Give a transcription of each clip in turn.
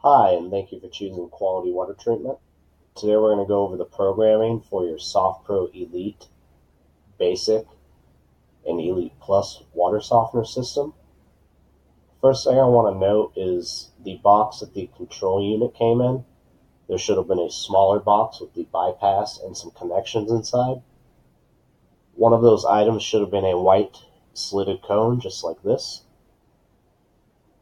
Hi, and thank you for choosing Quality Water Treatment. Today we're going to go over the programming for your SoftPro Elite Basic and Elite Plus water softener system. First thing I want to note is the box that the control unit came in. There should have been a smaller box with the bypass and some connections inside. One of those items should have been a white slitted cone, just like this.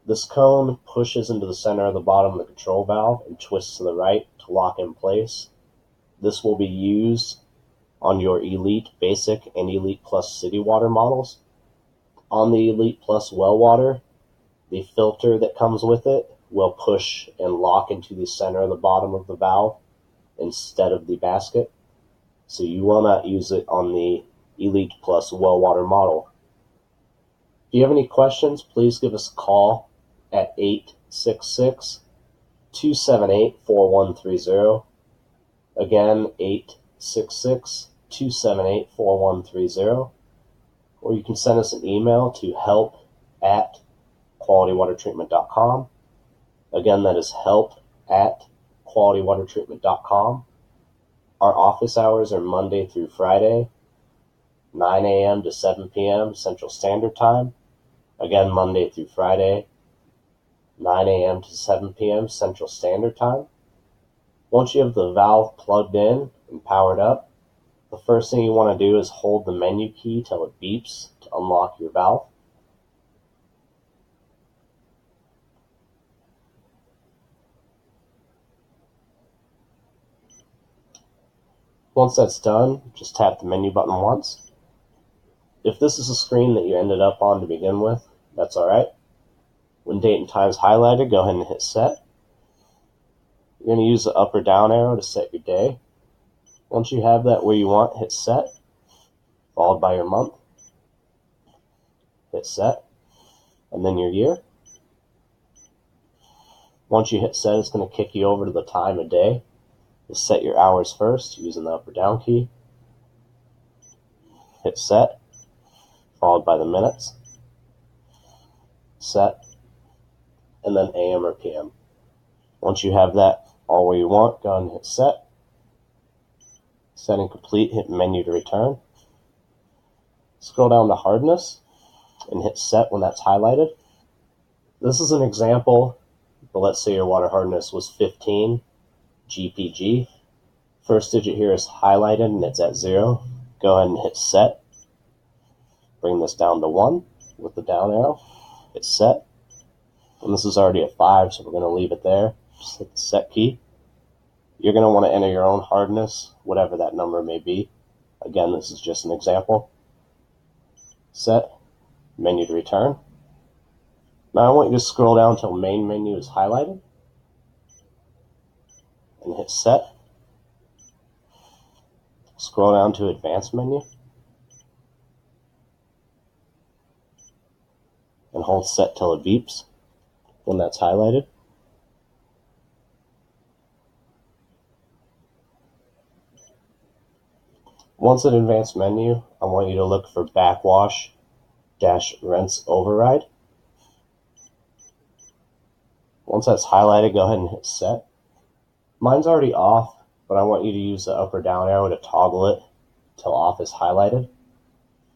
This cone pushes into the center of the bottom of the control valve and twists to the right to lock in place. This will be used on your Elite Basic and Elite Plus City Water models. On the Elite Plus well water, the filter that comes with it will push and lock into the center of the bottom of the valve instead of the basket, so you will not use it on the Elite Plus well water model. If you have any questions, please give us a call at 866-278-4130. Again, 866-278-4130. Or you can send us an email to help@qualitywatertreatment.com. Again, that is help@qualitywatertreatment.com. Our office hours are Monday through Friday, 9 a.m. to 7 p.m. Central Standard Time. Again, Monday through Friday, 9 a.m. to 7 p.m. Central Standard Time. Once you have the valve plugged in and powered up, the first thing you want to do is hold the menu key till it beeps to unlock your valve. Once that's done, just tap the menu button once. If this is a screen that you ended up on to begin with, that's alright. When date and time is highlighted, go ahead and hit set. You're going to use the up or down arrow to set your day. Once you have that where you want, hit set, followed by your month, hit set, and then your year. Once you hit set, it's going to kick you over to the time of day. Just set your hours first using the up or down key. Hit set, followed by the minutes, set, and then AM or PM. Once you have that all where you want, go ahead and hit set. Setting complete, hit menu to return. Scroll down to hardness and hit set when that's highlighted. This is an example, but let's say your water hardness was 15 GPG. First digit here is highlighted and it's at 0. Go ahead and hit set. Bring this down to 1 with the down arrow. Hit set. And this is already at 5, so we're going to leave it there. Just hit the set key. You're going to want to enter your own hardness, whatever that number may be. Again, this is just an example. Set. Menu to return. Now I want you to scroll down until main menu is highlighted. And hit set. Scroll down to advanced menu. And hold set till it beeps when that's highlighted. Once in advanced menu, I want you to look for backwash-rinse override. Once that's highlighted, go ahead and hit set. Mine's already off, but I want you to use the up or down arrow to toggle it till off is highlighted.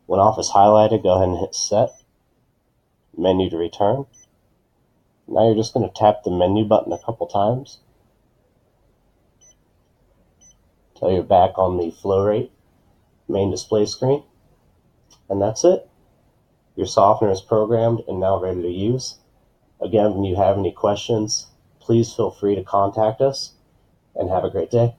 When off is highlighted, go ahead and hit set. Menu to return. Now you're just going to tap the menu button a couple times till you're back on the flow rate main display screen. And that's it. Your softener is programmed and now ready to use. Again, when you have any questions, please feel free to contact us, and have a great day.